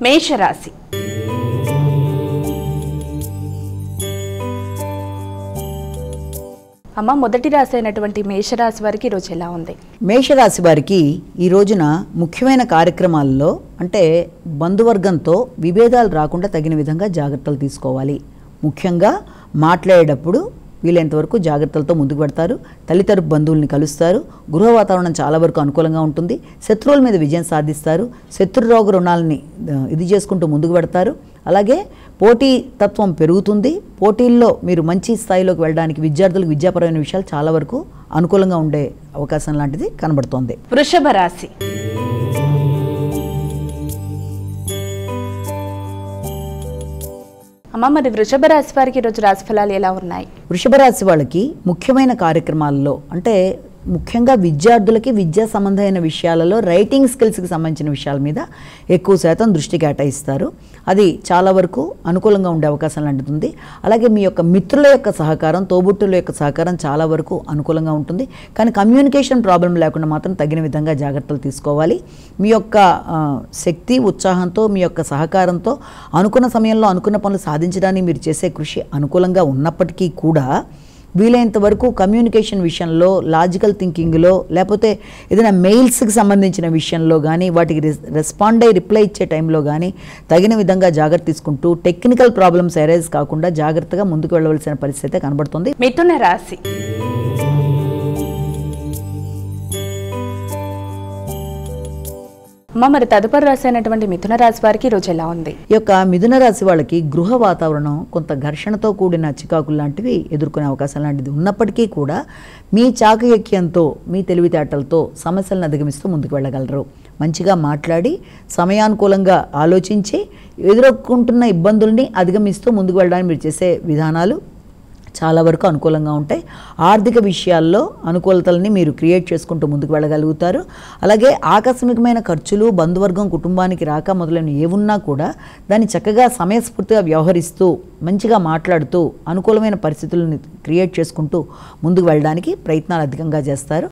మేషరాశి. అమ్మ, మొదటి రాశి అయినటువంటి మేషరాశి వారికి ఈరోజు ఎలా ఉంది? మేషరాశి వారికి ఈ రోజున ముఖ్యమైన కార్యక్రమాల్లో అంటే బంధువర్గంతో విభేదాలు రాకుండా తగిన విధంగా జాగ్రత్తలు తీసుకోవాలి. ముఖ్యంగా మాట్లాడేటప్పుడు వీలైనంత వరకు జాగ్రత్తలతో ముందుకు పెడతారు. తల్లితరపు బంధువుల్ని కలుస్తారు. గృహ వాతావరణం చాలా వరకు అనుకూలంగా ఉంటుంది. శత్రువుల మీద విజయం సాధిస్తారు. శత్రురోగ రుణాలని ఇది చేసుకుంటూ ముందుకు పెడతారు. అలాగే పోటీ తత్వం పెరుగుతుంది. పోటీల్లో మీరు మంచి స్థాయిలోకి వెళ్ళడానికి విద్యార్థులకు విద్యాపరమైన విషయాలు చాలా వరకు అనుకూలంగా ఉండే అవకాశం లాంటిది కనబడుతోంది. వృషభ రాశి. అమ్మ, మరి వృషభ రాశి వారికి ఈరోజు రాశి ఫలాలు ఎలా ఉన్నాయి? వృషభ రాశి వాళ్ళకి ముఖ్యమైన కార్యక్రమాల్లో అంటే ముఖ్యంగా విద్యార్థులకి విద్యా సంబంధమైన విషయాలలో రైటింగ్ స్కిల్స్కి సంబంధించిన విషయాల మీద ఎక్కువ శాతం దృష్టి కేటాయిస్తారు. అది చాలా వరకు అనుకూలంగా ఉండే అవకాశం లాంటిది. అలాగే మీ యొక్క మిత్రుల యొక్క సహకారం, తోబుట్టుల యొక్క సహకారం చాలా వరకు అనుకూలంగా ఉంటుంది. కానీ కమ్యూనికేషన్ ప్రాబ్లం లేకుండా మాత్రం తగిన విధంగా జాగ్రత్తలు తీసుకోవాలి. మీ యొక్క శక్తి, ఉత్సాహంతో, మీ యొక్క సహకారంతో అనుకున్న సమయంలో అనుకున్న పనులు సాధించడానికి మీరు చేసే కృషి అనుకూలంగా ఉన్నప్పటికీ కూడా వీలైనంత వరకు కమ్యూనికేషన్ విషయంలో, లాజికల్ థింకింగ్లో, లేకపోతే ఏదైనా మెయిల్స్కి సంబంధించిన విషయంలో కానీ, వాటికి రెస్పాండ్ అయ్యి రిప్లై ఇచ్చే టైంలో కానీ తగిన విధంగా జాగ్రత్త తీసుకుంటూ టెక్నికల్ ప్రాబ్లమ్స్ అరైజ్ కాకుండా జాగ్రత్తగా ముందుకు వెళ్ళవలసిన పరిస్థితి కనబడుతుంది. మిథున రాశి. అమ్మ, మరి తదుపరి రాశి అయినటువంటి మిథున రాశి వారికి ఈరోజు ఎలా ఉంది? ఈ యొక్క మిథున రాశి వాళ్ళకి గృహ వాతావరణం కొంత ఘర్షణతో కూడిన చికాకులు లాంటివి ఎదుర్కొనే అవకాశం లాంటిది ఉన్నప్పటికీ కూడా మీ చాకచక్యంతో, మీ తెలివితేటలతో సమస్యలను అధిగమిస్తూ ముందుకు వెళ్ళగలరు. మంచిగా మాట్లాడి సమయానుకూలంగా ఆలోచించి ఎదుర్కొంటున్న ఇబ్బందుల్ని అధిగమిస్తూ ముందుకు వెళ్ళడానికి మీరు చేసే విధానాలు చాలా వరకు అనుకూలంగా ఉంటాయి. ఆర్థిక విషయాల్లో అనుకూలతల్ని మీరు క్రియేట్ చేసుకుంటూ ముందుకు వెళ్ళగలుగుతారు. అలాగే ఆకస్మికమైన ఖర్చులు, బంధువర్గం కుటుంబానికి రాక మొదలైన ఏమున్నా కూడా దాన్ని చక్కగా సమయస్ఫూర్తిగా వ్యవహరిస్తూ మంచిగా మాట్లాడుతూ అనుకూలమైన పరిస్థితులను క్రియేట్ చేసుకుంటూ ముందుకు వెళ్ళడానికి ప్రయత్నాలు అధికంగా చేస్తారు.